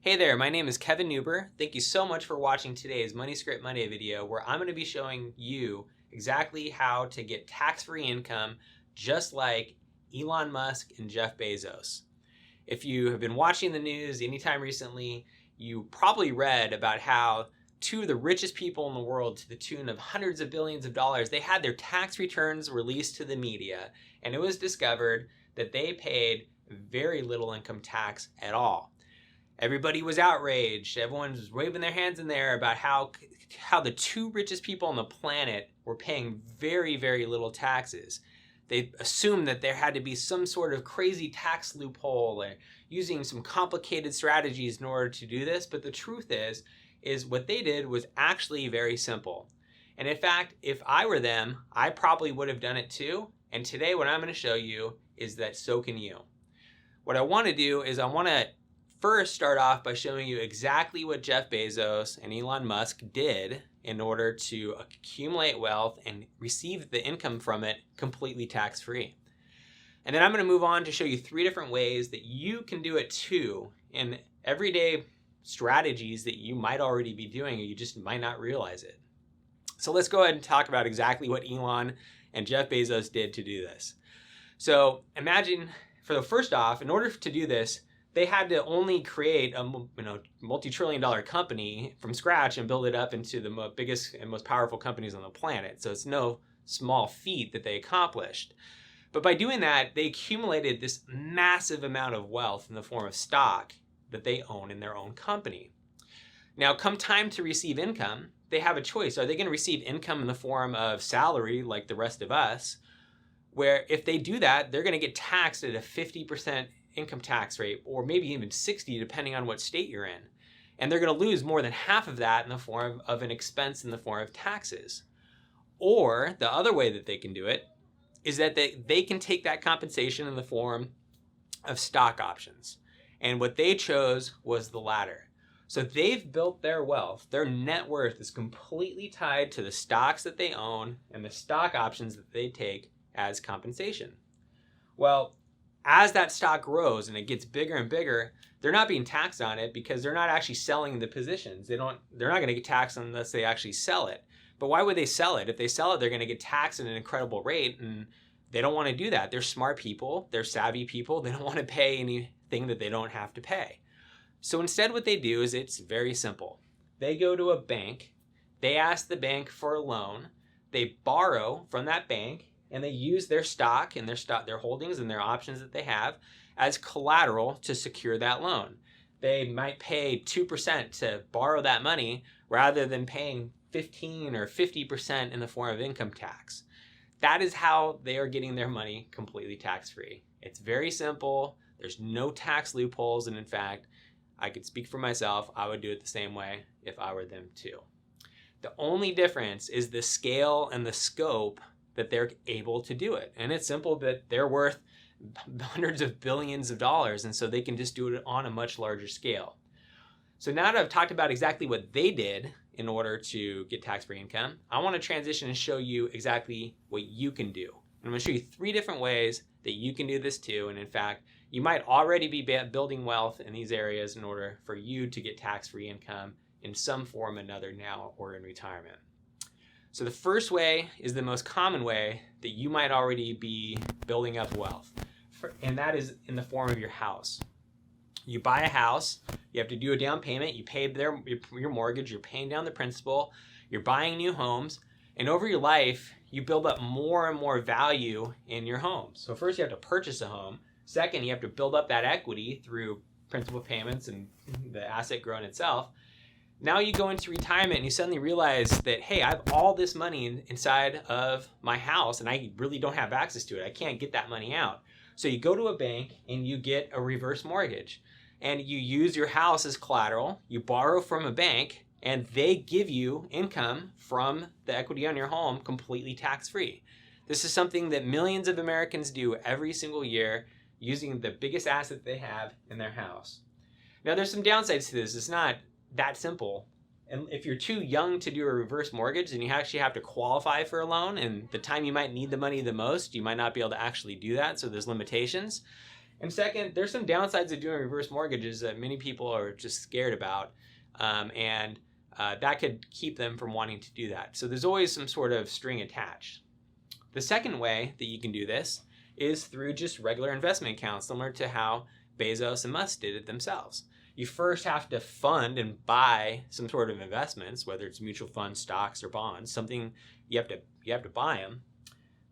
Hey there, my name is Kevin Newber. Thank you so much for watching today's Money Script Monday video where I'm going to be showing you exactly how to get tax-free income just like Elon Musk and Jeff Bezos. If you have been watching the news anytime recently, you probably read about how two of the richest people in the world, to the tune of hundreds of billions of dollars, they had their tax returns released to the media, and it was discovered that they paid very little income tax at all. Everybody was outraged. Everyone was waving their hands in the air about how the two richest people on the planet were paying very, very little taxes. They assumed that there had to be some sort of crazy tax loophole or using some complicated strategies in order to do this. But the truth is what they did was actually very simple. And in fact, if I were them, I probably would have done it too. And today what I'm going to show you is that so can you. What I want to do is I want to first start off by showing you exactly what Jeff Bezos and Elon Musk did in order to accumulate wealth and receive the income from it completely tax-free. And then I'm going to move on to show you 3 different ways that you can do it too in everyday strategies that you might already be doing or you just might not realize it. So let's go ahead and talk about exactly what Elon and Jeff Bezos did to do this. So imagine, first off, in order to do this, they had to only create a multi-trillion-dollar company from scratch and build it up into the biggest and most powerful companies on the planet. So it's no small feat that they accomplished. But by doing that, they accumulated this massive amount of wealth in the form of stock that they own in their own company. Now, come time to receive income, they have a choice. Are they going to receive income in the form of salary like the rest of us? Where if they do that, they're going to get taxed at a 50% income tax rate, or maybe even 60 depending on what state you're in. And they're going to lose more than half of that in the form of an expense in the form of taxes. Or the other way that they can do it is that they can take that compensation in the form of stock options. And what they chose was the latter. So they've built their wealth. Their net worth is completely tied to the stocks that they own and the stock options that they take as compensation. Well, as that stock grows and it gets bigger and bigger, they're not being taxed on it because they're not actually selling the positions. They're not going to get taxed unless they actually sell it. But why would they sell it? If they sell it, they're going to get taxed at an incredible rate, and they don't want to do that. They're smart people. They're savvy people. They don't want to pay anything that they don't have to pay. So instead what they do is it's very simple. They go to a bank. They ask the bank for a loan. They borrow from that bank, and they use their stock and their holdings and their options that they have as collateral to secure that loan. They might pay 2% to borrow that money rather than paying 15 or 50% in the form of income tax. That is how they are getting their money completely tax-free. It's very simple. There's no tax loopholes, and in fact, I could speak for myself. I would do it the same way if I were them too. The only difference is the scale and the scope that they're able to do it. And it's simple that they're worth hundreds of billions of dollars, and so they can just do it on a much larger scale. So now that I've talked about exactly what they did in order to get tax-free income, I want to transition and show you exactly what you can do. And I'm going to show you 3 different ways that you can do this too. And in fact, you might already be building wealth in these areas in order for you to get tax-free income in some form or another now or in retirement. So the first way is the most common way that you might already be building up wealth, and that is in the form of your house. You buy a house, you have to do a down payment, you pay your mortgage, you're paying down the principal, you're buying new homes, and over your life, you build up more and more value in your home. So first you have to purchase a home. Second, you have to build up that equity through principal payments and the asset growing itself. Now you go into retirement and you suddenly realize that, hey, I have all this money inside of my house and I really don't have access to it. I can't get that money out. So you go to a bank and you get a reverse mortgage and you use your house as collateral. You borrow from a bank and they give you income from the equity on your home completely tax-free. This is something that millions of Americans do every single year using the biggest asset they have in their house. Now there's some downsides to this. It's not that simple. And if you're too young to do a reverse mortgage, then you actually have to qualify for a loan, and the time you might need the money the most, you might not be able to actually do that, so there's limitations. And second, there's some downsides of doing reverse mortgages that many people are just scared about, and that could keep them from wanting to do that. So there's always some sort of string attached. The second way that you can do this is through just regular investment accounts, similar to how Bezos and Musk did it themselves. You first have to fund and buy some sort of investments, whether it's mutual funds, stocks, or bonds, something you have to buy them.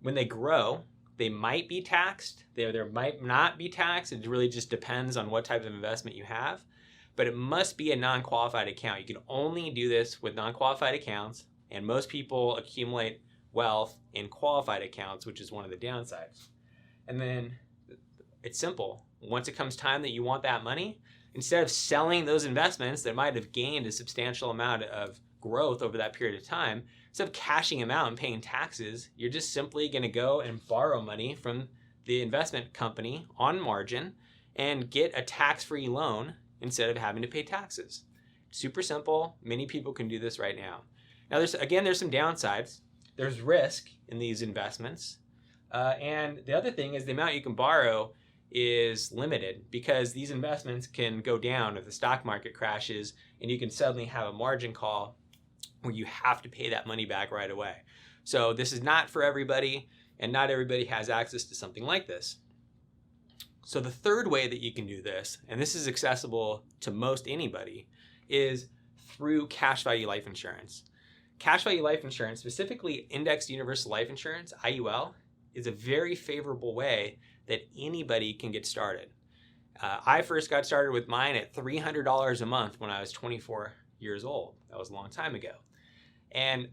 When they grow, they might be taxed. There might not be taxed. It really just depends on what type of investment you have. But it must be a non-qualified account. You can only do this with non-qualified accounts, and most people accumulate wealth in qualified accounts, which is one of the downsides. And then it's simple. Once it comes time that you want that money, instead of selling those investments that might have gained a substantial amount of growth over that period of time, instead of cashing them out and paying taxes, you're just simply going to go and borrow money from the investment company on margin and get a tax-free loan instead of having to pay taxes. Super simple. Many people can do this right now. Now, there's some downsides. There's risk in these investments. And the other thing is the amount you can borrow is limited, because these investments can go down if the stock market crashes, and you can suddenly have a margin call where you have to pay that money back right away. So this is not for everybody, and not everybody has access to something like this. So the third way that you can do this, and this is accessible to most anybody, is through cash value life insurance. Cash value life insurance, specifically indexed universal life insurance, IUL, is a very favorable way that anybody can get started. I first got started with mine at $300 a month when I was 24 years old. That was a long time ago. And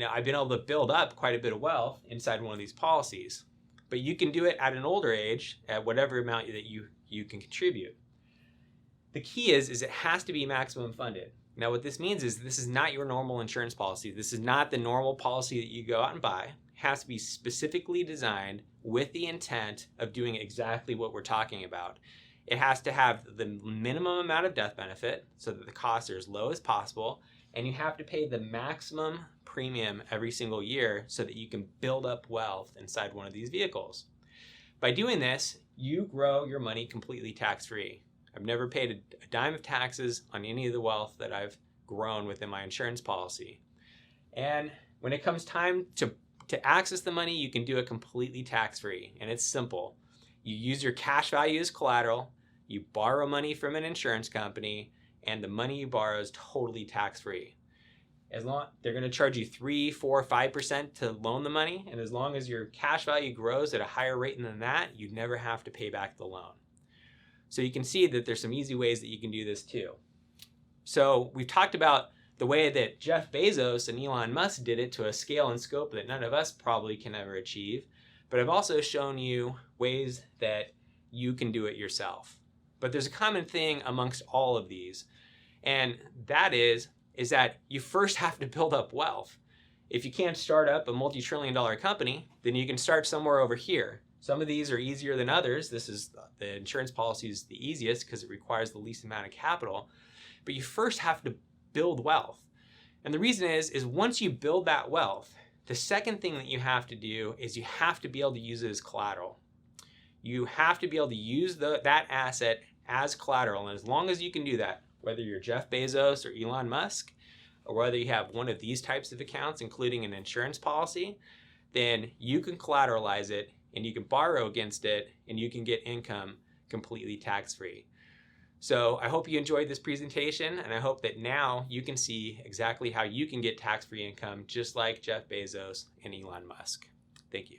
I've been able to build up quite a bit of wealth inside one of these policies. But you can do it at an older age, at whatever amount that you can contribute. The key is it has to be maximum funded. Now, what this means is this is not your normal insurance policy. This is not the normal policy that you go out and buy. It has to be specifically designed with the intent of doing exactly what we're talking about. It has to have the minimum amount of death benefit so that the costs are as low as possible, and you have to pay the maximum premium every single year so that you can build up wealth inside one of these vehicles. By doing this, you grow your money completely tax-free. I've never paid a dime of taxes on any of the wealth that I've grown within my insurance policy. And when it comes time to access the money, you can do it completely tax-free. And it's simple. You use your cash value as collateral, you borrow money from an insurance company, and the money you borrow is totally tax-free. They're going to charge you 3%, 4%, 5% to loan the money, and as long as your cash value grows at a higher rate than that, you never have to pay back the loan. So you can see that there's some easy ways that you can do this too. So we've talked about the way that Jeff Bezos and Elon Musk did it to a scale and scope that none of us probably can ever achieve, but I've also shown you ways that you can do it yourself. But there's a common thing amongst all of these, and that is that you first have to build up wealth. If you can't start up a multi-trillion-dollar company, then you can start somewhere over here. Some of these are easier than others. The insurance policy is the easiest because it requires the least amount of capital. But you first have to build wealth. And the reason is once you build that wealth, the second thing that you have to do is you have to be able to use it as collateral. You have to be able to use that asset as collateral. And as long as you can do that, whether you're Jeff Bezos or Elon Musk, or whether you have one of these types of accounts, including an insurance policy, then you can collateralize it and you can borrow against it and you can get income completely tax-free. So I hope you enjoyed this presentation, and I hope that now you can see exactly how you can get tax-free income just like Jeff Bezos and Elon Musk. Thank you.